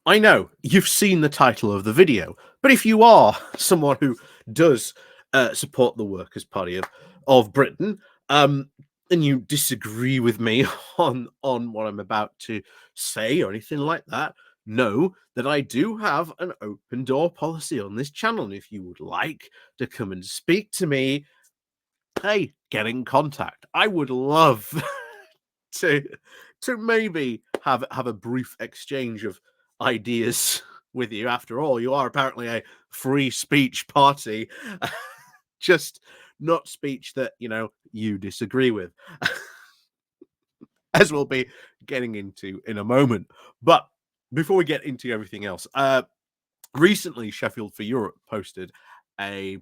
I know you've seen the title of the video, but if you are someone who does support the Workers' Party of Britain, um, and you disagree with me on what I'm about to say or anything like that, know that I do have an open door policy on this channel. And if you would like to come and speak to me, hey, get in contact. I would love to maybe have a brief exchange of ideas with you. After all, you are apparently a free speech party, just not speech that you disagree with, as we'll be getting into in a moment. But before we get into everything else, recently Sheffield for Europe posted a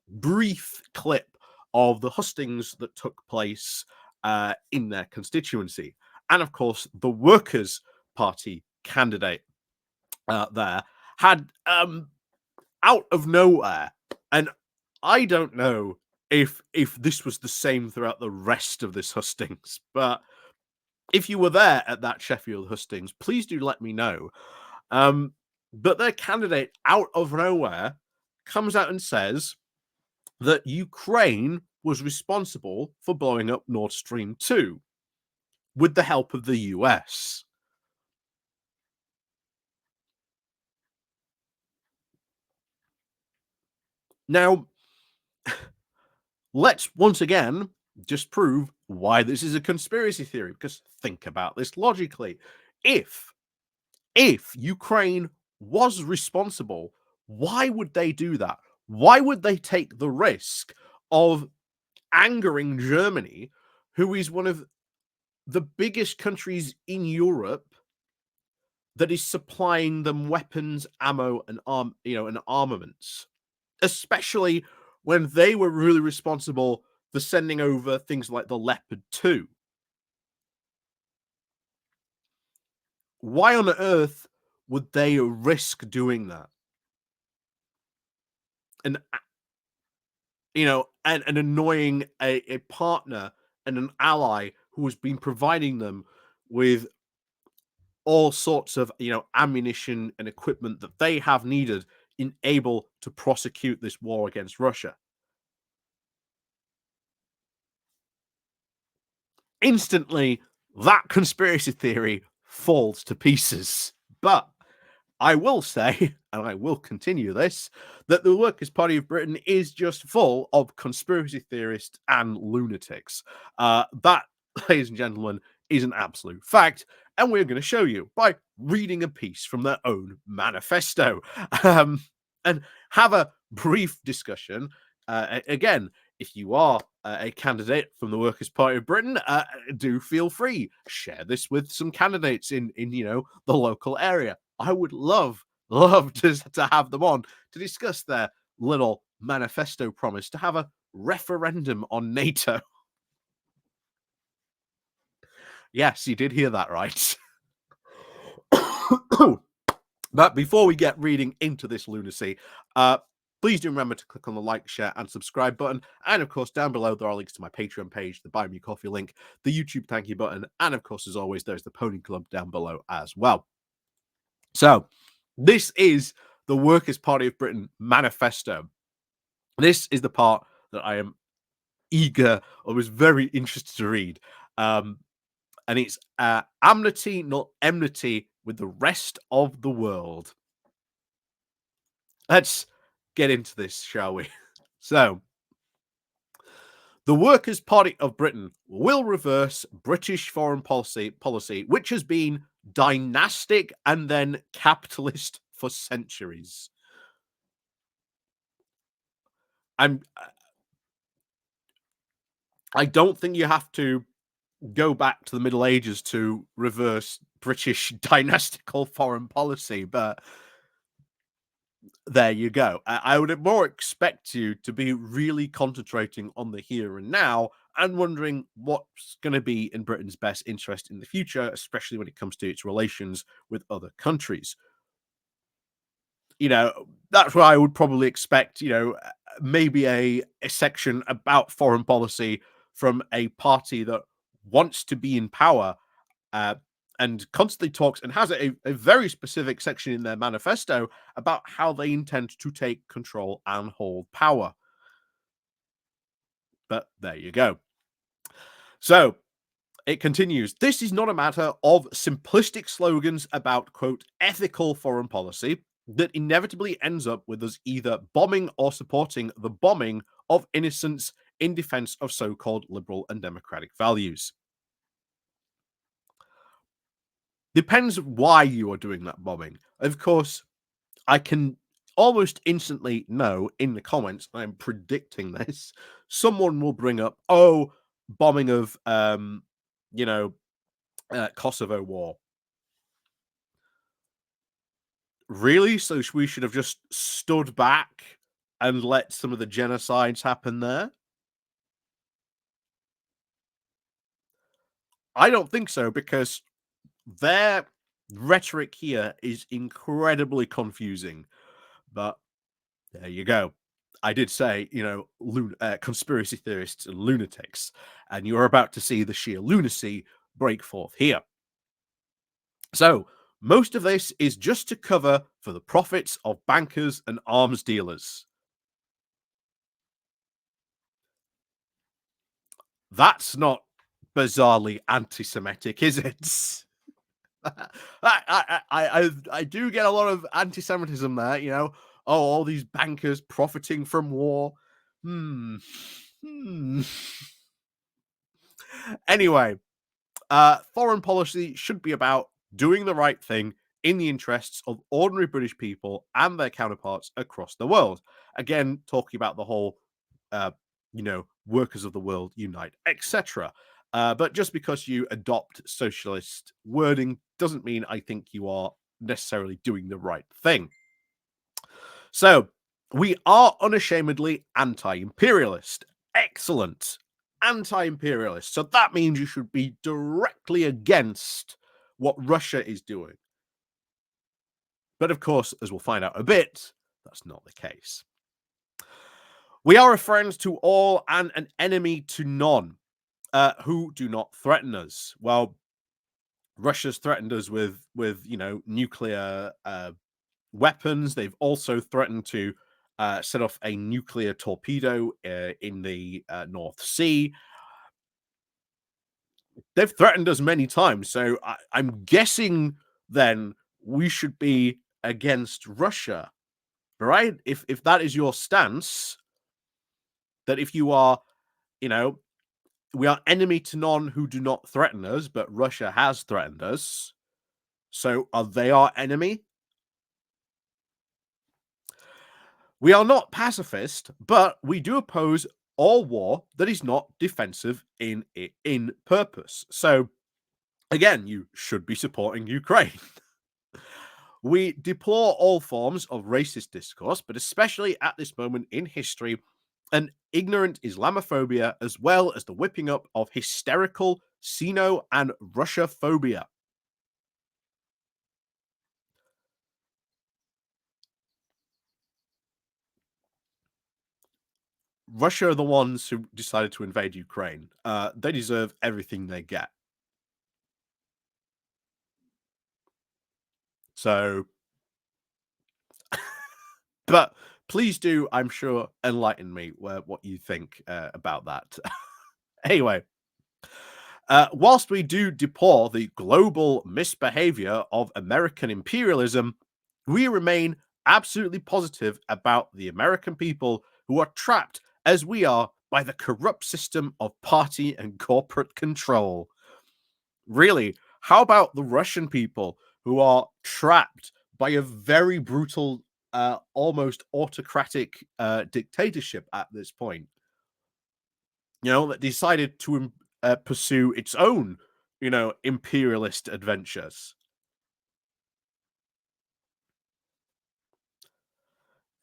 brief clip of the hustings that took place in their constituency. And of course, the Workers' Party candidate there had out of nowhere, and I don't know if this was the same throughout the rest of this hustings, but if you were there at that Sheffield hustings, please do let me know. But their candidate out of nowhere comes out and says that Ukraine was responsible for blowing up Nord Stream 2 with the help of the US. Now, let's once again just prove why this is a conspiracy theory, because think about this logically. If Ukraine was responsible, why would they do that? Why would they take the risk of angering Germany, who is one of the biggest countries in Europe that is supplying them weapons, ammo, and and armaments, especially when they were really responsible for sending over things like the Leopard 2. Why on earth would they risk doing that? And and annoying a partner and an ally who has been providing them with all sorts of ammunition and equipment that they have needed in able to prosecute this war against Russia. Instantly, that conspiracy theory falls to pieces. But I will say, and I will continue this, that the Workers' Party of Britain is just full of conspiracy theorists and lunatics. That, ladies and gentlemen, is an absolute fact. And we're going to show you by reading a piece from their own manifesto, and have a brief discussion. Again, if you are a candidate from the Workers' Party of Britain, do feel free, share this with some candidates in the local area. I would love to have them on to discuss their little manifesto promise to have a referendum on NATO. Yes, you did hear that right. But before we get reading into this lunacy, please do remember to click on the like, share, and subscribe button. And of course, down below, there are links to my Patreon page, the Buy Me Coffee link, the YouTube thank you button, and of course, as always, there's the Pony Club down below as well. So, this is the Workers' Party of Britain manifesto. This is the part that I am eager or was very interested to read. And it's amity, not enmity, with the rest of the world. Let's get into this, shall we? So, the Workers' Party of Britain will reverse British foreign policy, which has been dynastic and then capitalist for centuries. I don't think you have to go back to the Middle Ages to reverse British dynastical foreign policy, but there you go. I would more expect you to be really concentrating on the here and now and wondering what's going to be in Britain's best interest in the future, especially when it comes to its relations with other countries. That's what I would probably expect, maybe a section about foreign policy from a party that wants to be in power, uh, and constantly talks and has a very specific section in their manifesto about how they intend to take control and hold power. But there you go. So it continues. This is not a matter of simplistic slogans about, quote, ethical foreign policy that inevitably ends up with us either bombing or supporting the bombing of innocents in defense of so-called liberal and democratic values. Depends why you are doing that bombing. Of course, I can almost instantly know in the comments, I'm predicting this, someone will bring up, oh, bombing of, you know, Kosovo war. Really? So we should have just stood back and let some of the genocides happen there? I don't think so, because their rhetoric here is incredibly confusing. But there you go. I did say, conspiracy theorists and lunatics, and you're about to see the sheer lunacy break forth here. So, most of this is just to cover for the profits of bankers and arms dealers. That's not bizarrely anti-Semitic, is it? I do get a lot of anti-Semitism there, Oh, all these bankers profiting from war. Hmm. Hmm. Anyway, foreign policy should be about doing the right thing in the interests of ordinary British people and their counterparts across the world. Again, talking about the whole, uh, workers of the world unite, etc. But just because you adopt socialist wording doesn't mean I think you are necessarily doing the right thing. So, we are unashamedly anti imperialist. Excellent. Anti imperialist. So that means you should be directly against what Russia is doing. But of course, as we'll find out a bit, that's not the case. We are a friend to all and an enemy to none who do not threaten us. Well, Russia's threatened us with nuclear weapons. They've also threatened to set off a nuclear torpedo in the North Sea. They've threatened us many times. So I'm guessing then we should be against Russia, right? If that is your stance, that if you are, we are enemy to none who do not threaten us, but Russia has threatened us. So are they our enemy? We are not pacifist, but we do oppose all war that is not defensive in purpose. So again, you should be supporting Ukraine. We deplore all forms of racist discourse, but especially at this moment in history, an ignorant Islamophobia, as well as the whipping up of hysterical Sino and Russia-phobia. Russia are the ones who decided to invade Ukraine. They deserve everything they get. So, but please do, I'm sure, enlighten me what you think about that. Anyway, whilst we do deplore the global misbehavior of American imperialism, we remain absolutely positive about the American people who are trapped, as we are, by the corrupt system of party and corporate control. Really, how about the Russian people who are trapped by a very brutal, almost autocratic dictatorship at this point? That decided to pursue its own, imperialist adventures.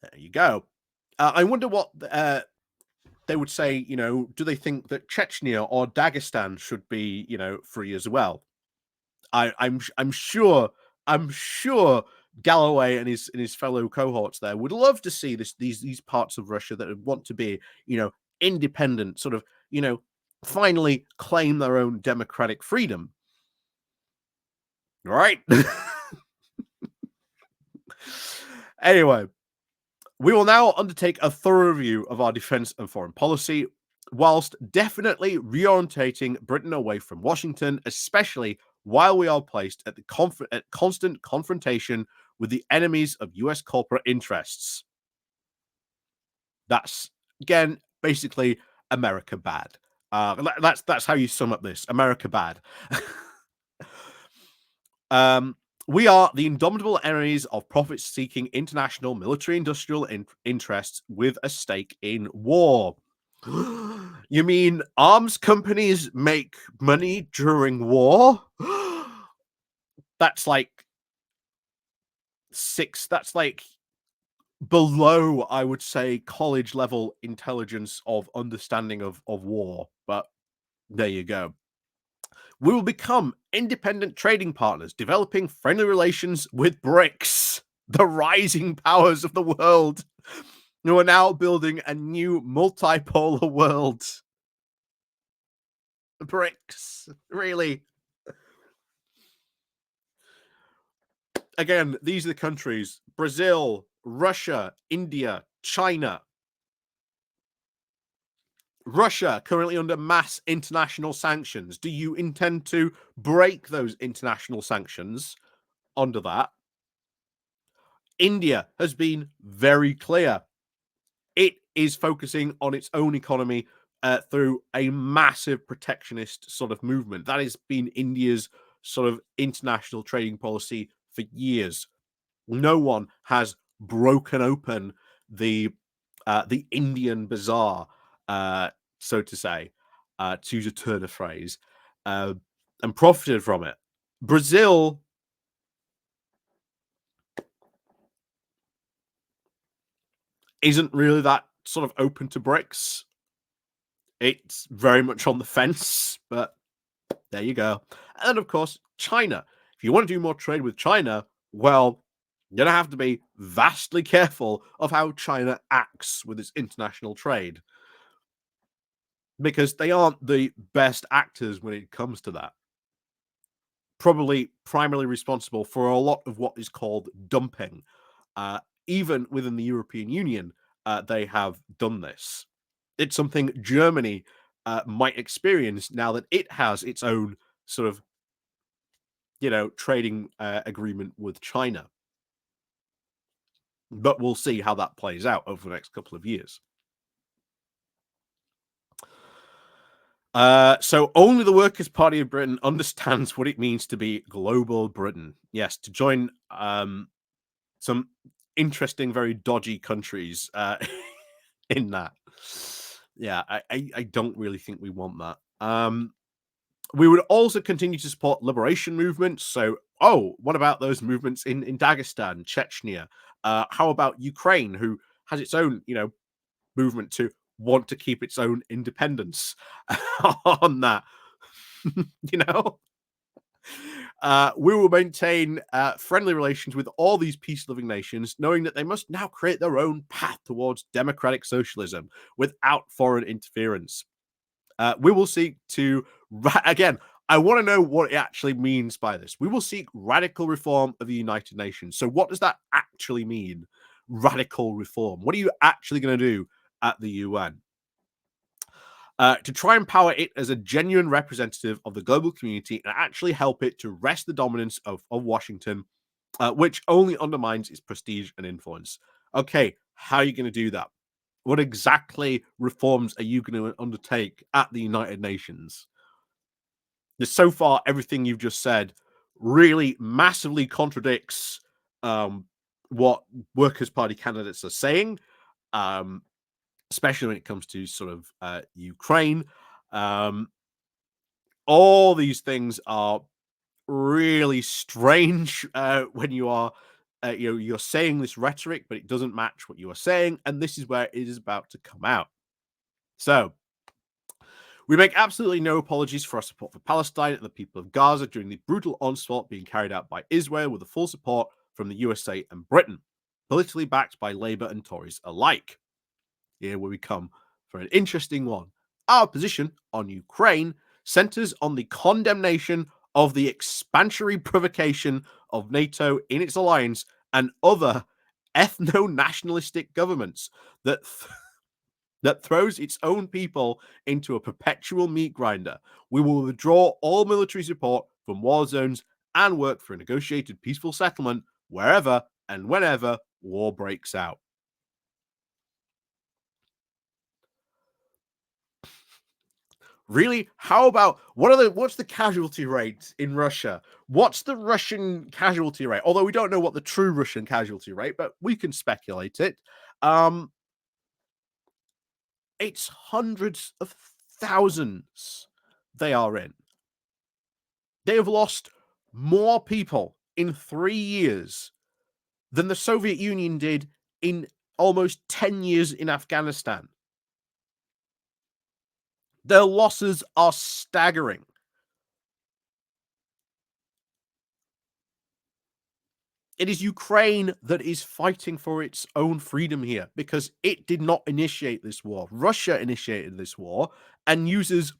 There you go. I wonder what they would say. Do they think that Chechnya or Dagestan should be, free as well? I'm sure. I'm sure Galloway and his fellow cohorts there would love to see these parts of Russia that would want to be, independent, sort of, finally claim their own democratic freedom. Right? Anyway, we will now undertake a thorough review of our defense and foreign policy, whilst definitely reorientating Britain away from Washington, especially while we are placed at at constant confrontation with the enemies of US corporate interests. That's, again, basically America bad. That's how you sum up this. America bad. Um, we are the indomitable enemies of profit-seeking international military-industrial interests with a stake in war. You mean arms companies make money during war? That's like that's like below, I would say, college level intelligence of understanding of war. But there you go. We will become independent trading partners, developing friendly relations with BRICS, the rising powers of the world, who are now building a new multipolar world. BRICS, really. Again, these are the countries: Brazil, Russia, India, China. Russia, currently under mass international sanctions. Do you intend to break those international sanctions under that? India has been very clear. It is focusing on its own economy through a massive protectionist sort of movement. That has been India's sort of international trading policy for years. No one has broken open the Indian bazaar, so to say, to use a Turner phrase, uh, and profited from it. Brazil isn't really that sort of open to BRICS. It's very much on the fence, but there you go. And then, of course, China. If you want to do more trade with China, well, you're going to have to be vastly careful of how China acts with its international trade, because they aren't the best actors when it comes to that. Probably primarily responsible for a lot of what is called dumping. Uh, Even within the European Union, they have done this. It's something Germany might experience now that it has its own sort of, trading agreement with China. But we'll see how that plays out over the next couple of years. So only the Workers' Party of Britain understands what it means to be global Britain. Yes, to join some interesting, very dodgy countries in that. Yeah, I don't really think we want that. We would also continue to support liberation movements. So, what about those movements in Dagestan, Chechnya? How about Ukraine, who has its own, movement to want to keep its own independence on that? you know, we will maintain friendly relations with all these peace-loving nations, knowing that they must now create their own path towards democratic socialism without foreign interference. We will seek to, again, I want to know what it actually means by this. We will seek radical reform of the United Nations. So, what does that actually mean? Radical reform. What are you actually going to do at the UN? To try and empower it as a genuine representative of the global community and actually help it to wrest the dominance of Washington, which only undermines its prestige and influence. Okay, how are you going to do that? What exactly reforms are you going to undertake at the United Nations? So far, everything you've just said really massively contradicts what Workers' Party candidates are saying, especially when it comes to sort of Ukraine. All these things are really strange when you are you're saying this rhetoric, but it doesn't match what you are saying, and this is where it is about to come out. So we make absolutely no apologies for our support for Palestine and the people of Gaza during the brutal onslaught being carried out by Israel with the full support from the USA and Britain, politically backed by Labour and Tories alike. Here where we come for an interesting one. Our position on Ukraine centers on the condemnation of the expansionary provocation of NATO in its alliance and other ethno-nationalistic governments that throws its own people into a perpetual meat grinder. We will withdraw all military support from war zones and work for a negotiated peaceful settlement wherever and whenever war breaks out. Really? How about what's the casualty rate in Russia? What's the Russian casualty rate? Although we don't know what the true Russian casualty rate, but we can speculate it. Um, it's hundreds of thousands they are in. They have lost more people in 3 years than the Soviet Union did in almost 10 years in Afghanistan. Their losses are staggering. It is Ukraine that is fighting for its own freedom here because it did not initiate this war. Russia initiated this war and uses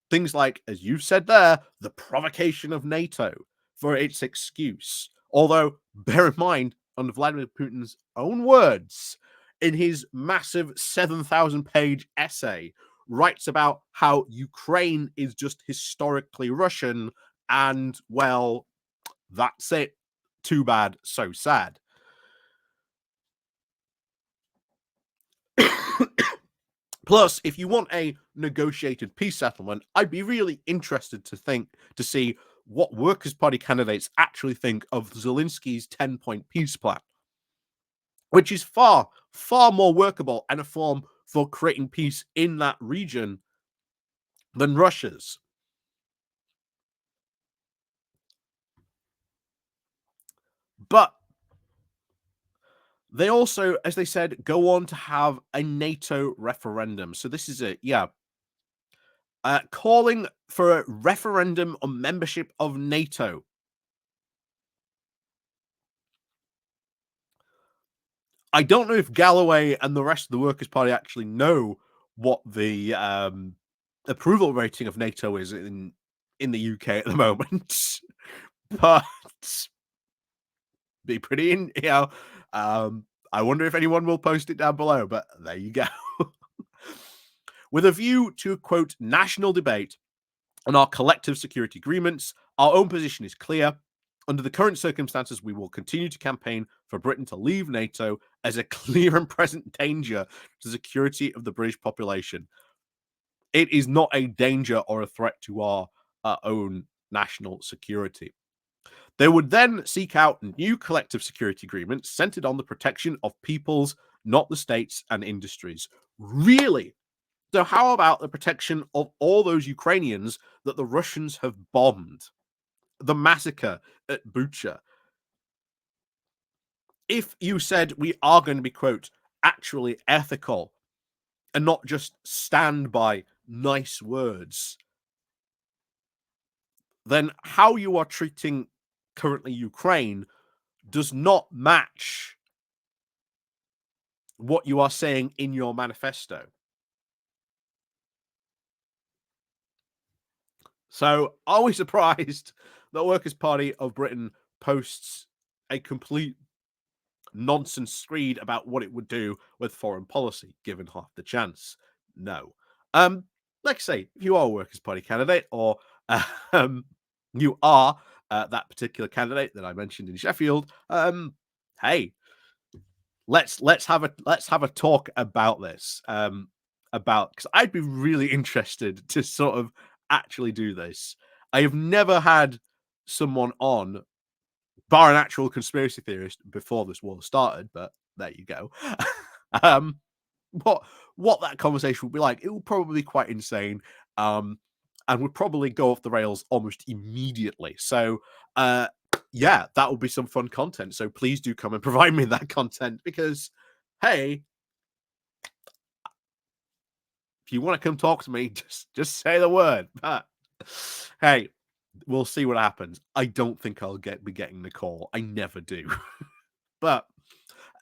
things like, as you've said there, the provocation of NATO for its excuse. Although, bear in mind, under Vladimir Putin's own words, in his massive 7,000 page essay, writes about how Ukraine is just historically Russian and, well, that's it. Too bad, so sad. Plus, if you want a negotiated peace settlement, I'd be really interested to see what Workers' Party candidates actually think of Zelensky's 10-point peace plan, which is far, far more workable and a form for creating peace in that region than Russia's. But they also, as they said, go on to have a NATO referendum. So this is it. Yeah. Calling for a referendum on membership of NATO. I don't know if Galloway and the rest of the Workers' Party actually know what the approval rating of NATO is in the UK at the moment, but be pretty I wonder if anyone will post it down below, but there you go. With a view to, quote, national debate on our collective security agreements, our own position is clear. Under the current circumstances, we will continue to campaign for Britain to leave NATO as a clear and present danger to the security of the British population. It is not a danger or a threat to our own national security. They would then seek out new collective security agreements centered on the protection of peoples, not the states and industries. Really? So how about the protection of all those Ukrainians that the Russians have bombed? The massacre at Bucha. If you said we are going to be, quote, actually ethical and not just stand by nice words, then how you are treating currently Ukraine does not match what you are saying in your manifesto. So, are we surprised that Workers' Party of Britain posts a complete nonsense screed about what it would do with foreign policy, given half the chance? No. Like I say, if you are a Workers' Party candidate or you are that particular candidate that I mentioned in Sheffield, hey, let's have a talk about this. About because I'd be really interested to sort of actually do this. I have never had someone on, bar an actual conspiracy theorist, before this war started, but there you go. um, what that conversation would be like, it would probably be quite insane, and would probably go off the rails almost immediately. So, yeah, that would be some fun content. So please do come and provide me that content because, hey, if you want to come talk to me, just say the word. But hey, we'll see what happens. I don't think I'll be getting the call. I never do. But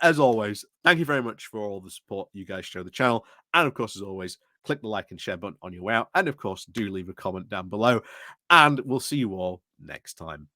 as always, thank you very much for all the support you guys show the channel. And of course, as always, click the like and share button on your way out. And of course, do leave a comment down below. And we'll see you all next time.